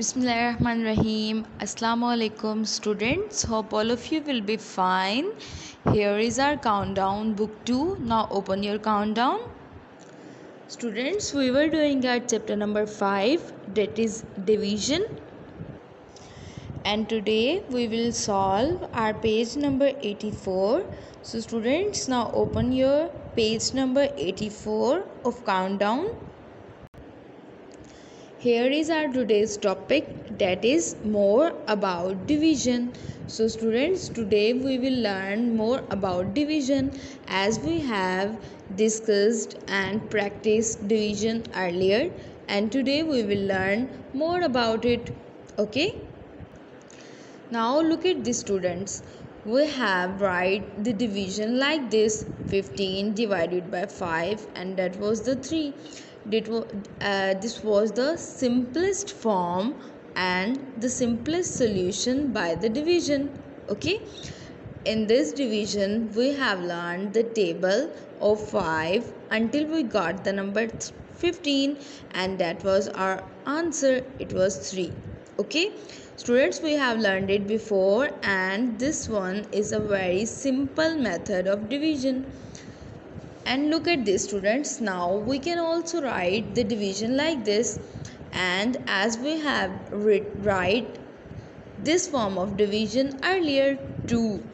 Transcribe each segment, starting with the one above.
Bismillahirrahmanirrahim. Assalamu alaikum students. Hope all of you will be fine. Here is our countdown book 2. Now open your countdown. Students, we were doing our chapter number 5, that is division. And today we will solve our page number 84. So students, now open your page number 84 of countdown. Here is our today's topic, that is more about division. So students, today we will learn more about division as we have discussed and practiced division earlier, and today we will learn more about it. Okay? Now look at the students. We have write the division like this: 15 divided by 5, and that was the 3. This was the simplest form and the simplest solution by the division. Okay, in this division we have learned the table of 5 until we got the number 15, and that was our answer. It was 3. Okay students, we have learned it before, and this one is a very simple method of division. And look at this students, now we can also write the division like this, and as we have write this form of division earlier too.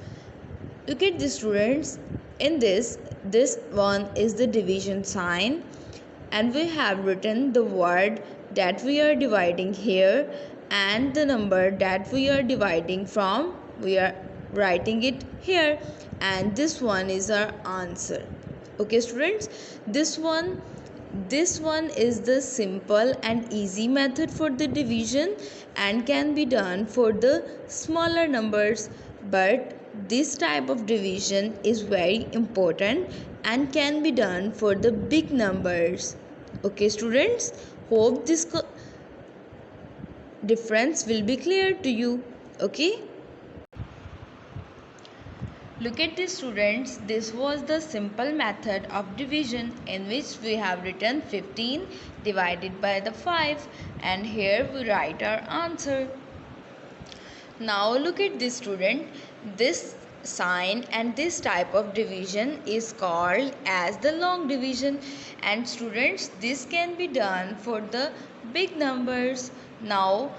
Look at this students, in this one is the division sign, and we have written the word that we are dividing here, and the number that we are dividing from, we are writing it here, and this one is our answer. Okay students, this one is the simple and easy method for the division and can be done for the smaller numbers, but this type of division is very important and can be done for the big numbers. Okay students, hope this difference will be clear to you. Okay, look at this students, this was the simple method of division in which we have written 15 divided by the 5, and here we write our answer. Now look at this student, this sign and this type of division is called as the long division, and students, this can be done for the big numbers. Now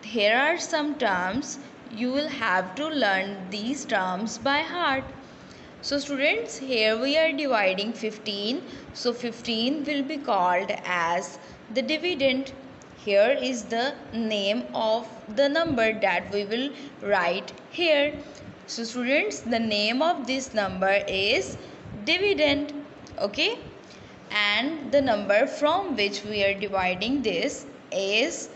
here are some terms, you will have to learn these terms by heart. So students, here we are dividing 15, so 15 will be called as the dividend. Here is the name of the number that we will write here. So students, the name of this number is dividend. Okay, and the number from which we are dividing this is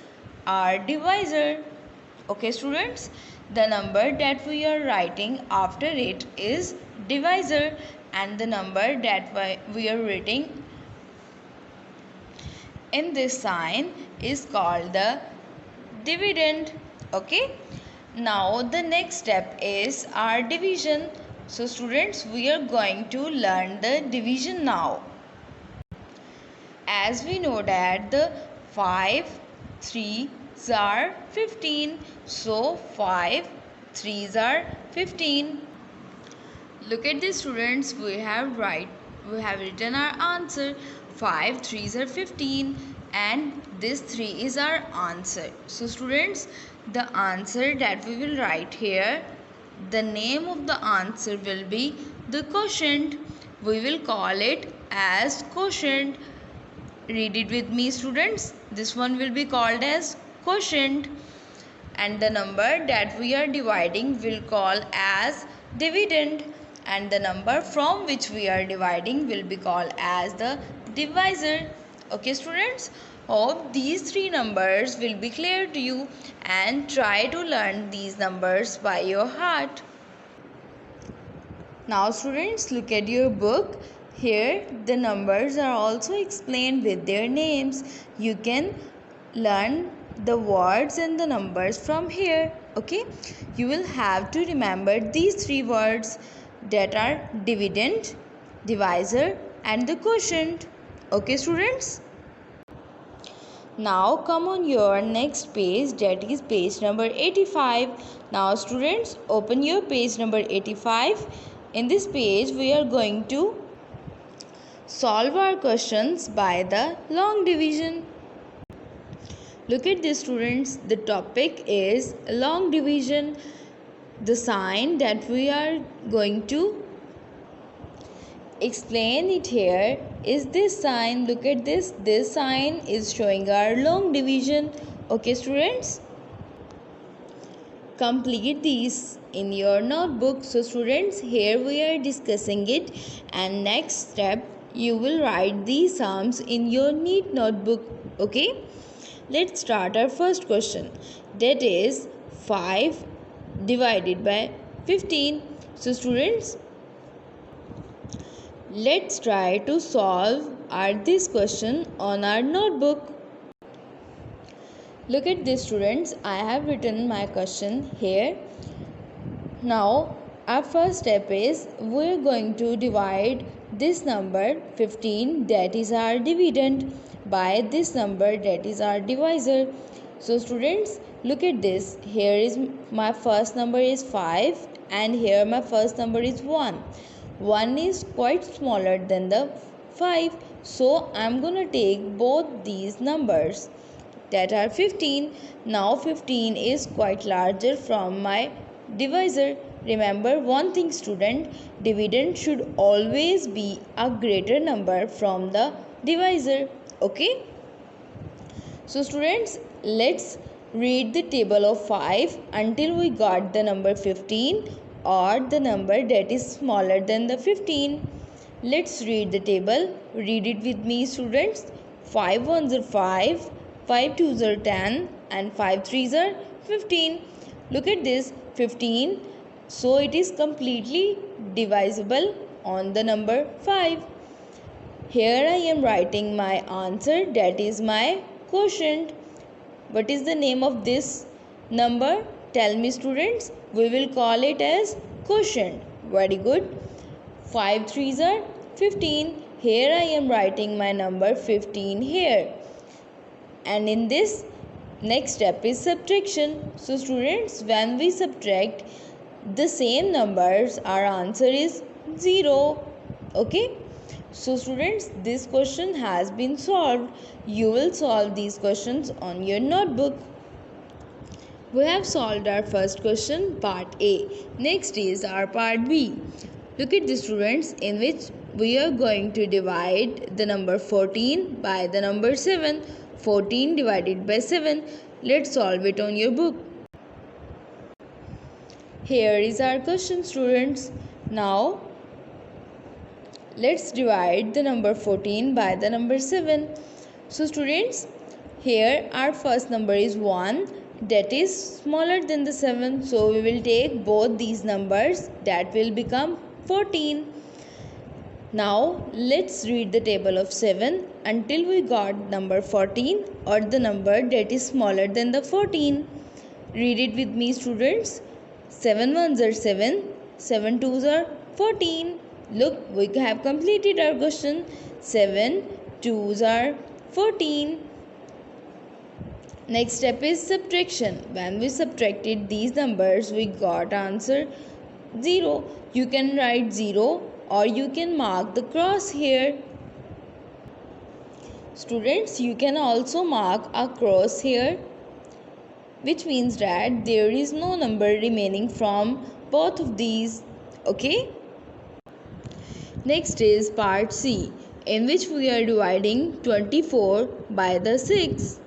our divisor. Okay students, the number that we are writing after it is divisor, and the number that we are writing in this sign is called the dividend. Okay, now the next step is our division. So students, we are going to learn the division now. As we know that the 5 3s are 15, so 5 3s are 15. Look at this students, we have written our answer. 5 3s are 15, and this 3 is our answer. So students, the answer that we will write here, the name of the answer will be the quotient. We will call it as quotient. Read it with me students, this one will be called as quotient, and the number that we are dividing will call as dividend, and the number from which we are dividing will be called as the divisor. Okay students, hope these three numbers will be clear to you, and try to learn these numbers by your heart. Now students, look at your book. Here the numbers are also explained with their names. You can learn the words and the numbers from here. Okay, you will have to remember these three words that are dividend, divisor and the quotient. Okay students, Now come on your next page, that is page number 85. Now students, open your page number 85. In this page we are going to solve our questions by the long division. Look at this students, the topic is long division. The sign that we are going to explain it here is this sign. Look at this sign is showing our long division. Okay students, complete these in your notebook. So students, here we are discussing it, and next step you will write these sums in your neat notebook. Okay, let's start our first question, that is 5 divided by 15. So students, let's try to solve this question on our notebook. Look at this students, I have written my question here. Now our first step is we are going to divide this number 15, that is our dividend, by this number, that is our divisor. So students, look at this, here is my first number is 5 and here my first number is 1. 1 is quite smaller than the 5, so I'm gonna take both these numbers that are 15. Now 15 is quite larger from my divisor. Remember one thing student, dividend should always be a greater number from the divisor. Okay, so students, let's read the table of 5 until we got the number 15 or the number that is smaller than the 15. Let's read the table. Read it with me students. 5 ones are 5, 5 twos are 10 and 5 threes are 15. Look at this 15, so it is completely divisible on the number 5. Here I am writing my answer, that is my quotient. What is the name of this number? Tell me students. We will call it as quotient. Very good. 5 threes are 15. Here I am writing my number 15 here. And in this next step is subtraction. So students, when we subtract the same numbers, our answer is 0. Okay. So students, this question has been solved. You will solve these questions on your notebook. We have solved our first question, part A. Next is our part B. Look at the students, in which we are going to divide the number 14 by the number 7. 14 divided by 7. Let's solve it on your book. Here is our question students. Now let's divide the number 14 by the number 7. So students, here our first number is 1, that is smaller than the 7. So we will take both these numbers, that will become 14. Now let's read the table of 7 until we got number 14 or the number that is smaller than the 14. Read it with me students. 7 ones are 7, 7 twos are 14. Look, we have completed our question. 7 twos are 14. Next step is subtraction. When we subtracted these numbers, we got answer 0. You can write 0 or you can mark the cross here. Students, you can also mark a cross here, which means that there is no number remaining from both of these. Okay. Next is part C, in which we are dividing 24 by the 6.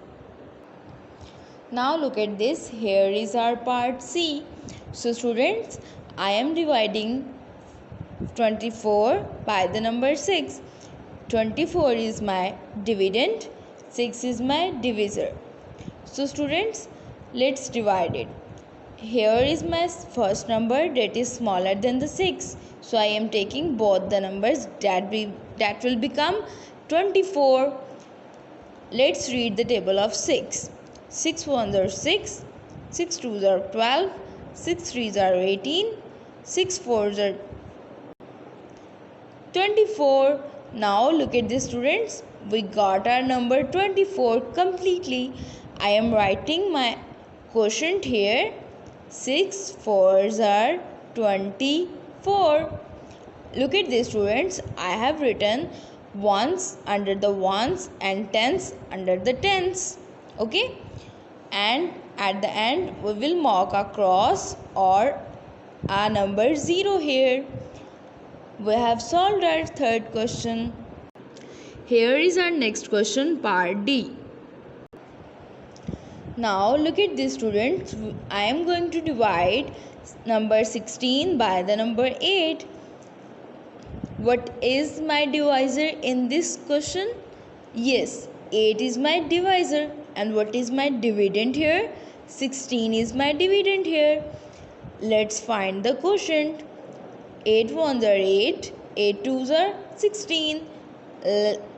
Now look at this, here is our part C. So students, I am dividing 24 by the number 6. 24 is my dividend, 6 is my divisor. So students, let's divide it. Here is my first number that is smaller than the 6. So I am taking both the numbers, that will become 24. Let's read the table of 6. 6 ones are 6, 6 twos are 12, 6 threes are 18, 6 fours are 24. Now look at this, students. We got our number 24 completely. I am writing my quotient here. 6 fours are 24. Look at this, students. I have written ones under the ones and tens under the tens. Okay? And at the end we will mark a cross or a number 0 here. We have solved our third question. Here is our next question, part D. Now look at this, students. I am going to divide number 16 by the number 8. What is my divisor in this question? Yes, 8 is my divisor. And what is my dividend here? 16 is my dividend here. Let's find the quotient. 8 ones are 8, 8 twos are 16.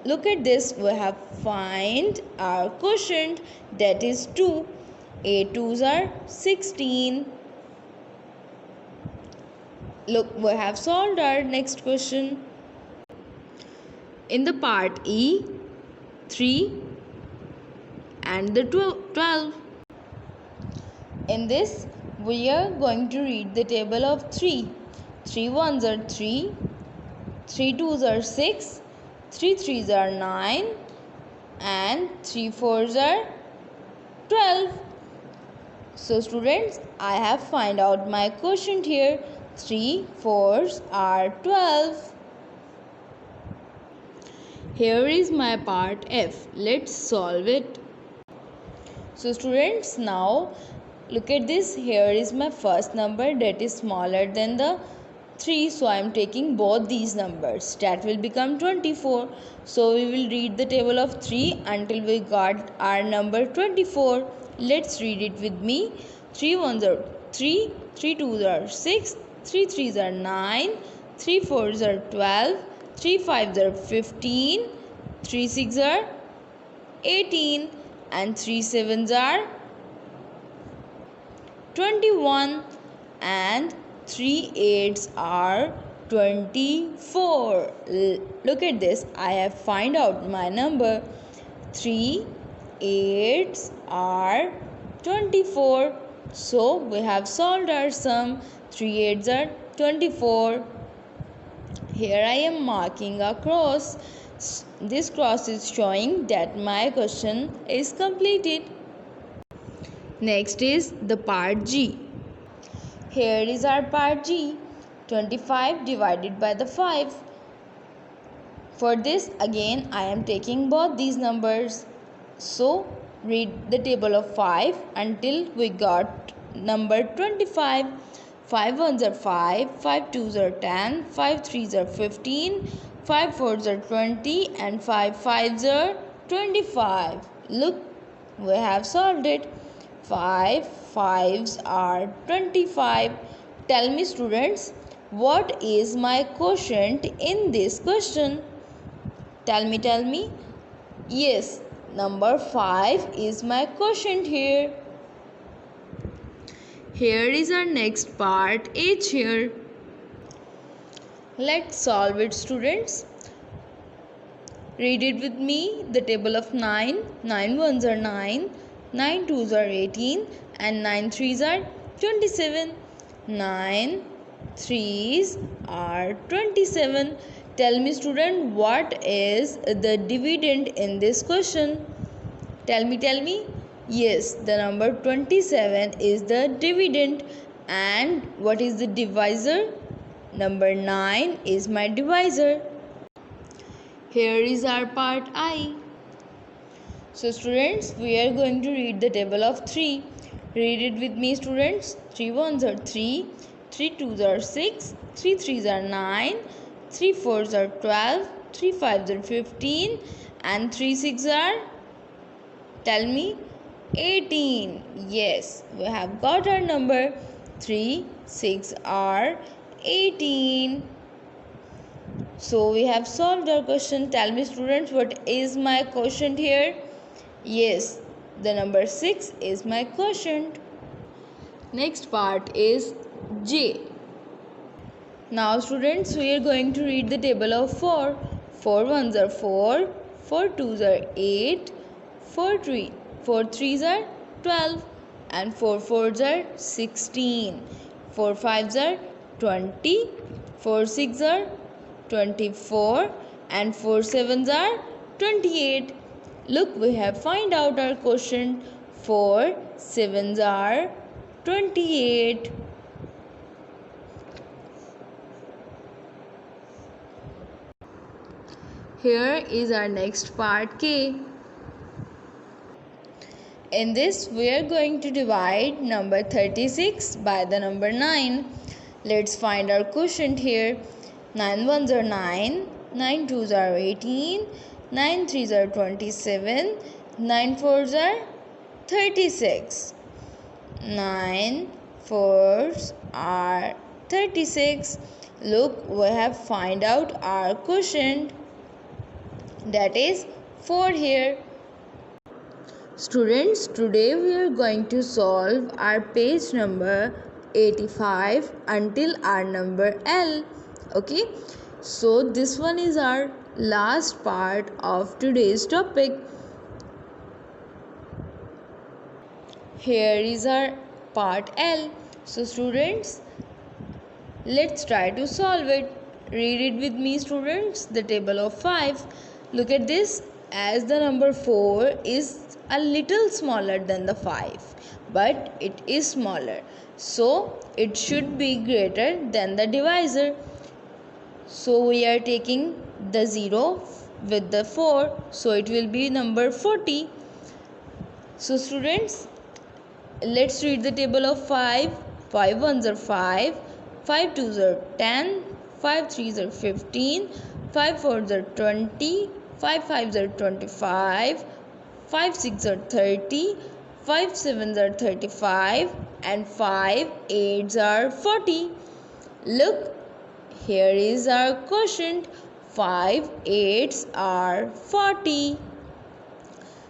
Look at this, we have find our quotient, that is 2. 8 twos are 16. Look, we have solved our next question. In the part E, 3 and the 12. In this, we are going to read the table of 3. 3 ones are 3, 3 twos are 6, 3 threes are 9, and 3 fours are 12. So students, I have find out my quotient here. 3 fours are 12. Here is my part F. Let's solve it. So students, now look at this. Here is my first number that is smaller than the 3, so I am taking both these numbers. That will become 24. So we will read the table of 3 until we got our number 24. Let's read it with me. 3 ones are 3, 3 twos are 6, 3 threes are 9, 3 fours are 12, 3 fives are 15, 3 sixes are 18, and 3 sevens are 21, and 3 eights are 24. Look at this. I have find out my number. 3 eights are 24. So we have solved our sum. 3 eights are 24. Here I am marking a cross. This cross is showing that my question is completed. Next is the part G. Here is our part G. 25 divided by the 5. For this again I am taking both these numbers. So read the table of 5 until we got number 25. 5 ones are 5, 5 twos are 10, 5 threes are 15, 5 fours are 20, and 5 fives are 25. Look, we have solved it. 5 fives are 25. Tell me, students, what is my quotient in this question? Tell me. Yes, number 5 is my quotient here. Here is our next part H here. Let's solve it, students. Read it with me. The table of 9. 9 ones are 9, 9 twos are 18, and 9 threes are 27. 9 threes are 27. Tell me, student, what is the dividend in this question? Tell me. Yes, the number 27 is the dividend. And what is the divisor? Number 9 is my divisor. Here is our part I. So students, we are going to read the table of 3. Read it with me, students. 3 ones are 3, 3 twos are 6, 3 threes are 9, 3 fours are 12, 3 fives are 15, and 3 sixes are, tell me, 18. Yes, we have got our number. 3 6 are 18. So we have solved our question. Tell me, students, what is my quotient here? Yes, the number 6 is my quotient. Next part is J. Now students, we are going to read the table of 4. 4 ones are 4, 4 twos are 8, 4 threes are 12, and 4 fours are 16, 4 fives are 20, 4 six are 24, and 4 sevens are 28. Look, we have find out our quotient. 4 sevens are 28. Here is our next part K. In this, we are going to divide number 36 by the number 9. Let's find our quotient here. 9 ones are 9, 9 twos are 18, 9 threes are 27, 9 fours are 36. 9 fours are 36. Look, we have find out our quotient, that is 4 here. Students, today we are going to solve our page number 85 until our number L. Okay, so this one is our last part of today's topic. Here is our part L. So students, let's try to solve it. Read it with me, students. The table of 5. Look at this. As the number 4 is a little smaller than the 5, but it is smaller, so it should be greater than the divisor. So we are taking the 0 with the 4, so it will be number 40. So students, let's read the table of 5. 5 ones are 5, 5 twos are 10, 5 threes are 15, 5 fours are 20, 5 fives are 25, 5 six are 30, 5 sevens are 35, and 5 eights are 40. Look, here is our quotient. 5 eights are 40.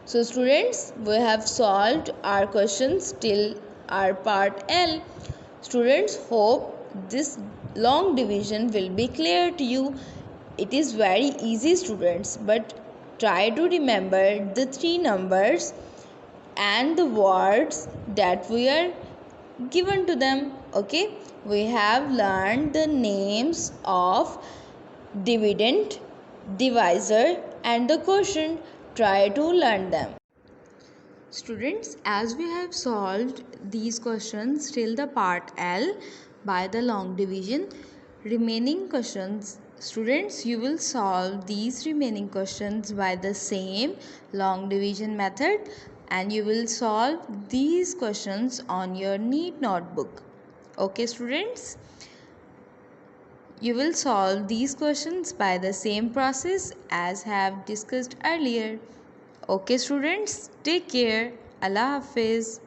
So students, we have solved our questions till our part L. Students, hope this long division will be clear to you. It is very easy, students, but try to remember the 3 numbers and the words that we are given to them. Okay, we have learned the names of dividend, divisor, and the quotient. Try to learn them. Students, as we have solved these questions till the part L by the long division, remaining questions, students, you will solve these remaining questions by the same long division method, and you will solve these questions on your neat notebook. Okay, students? You will solve these questions by the same process as have discussed earlier. Okay, students, take care. Allah Hafiz.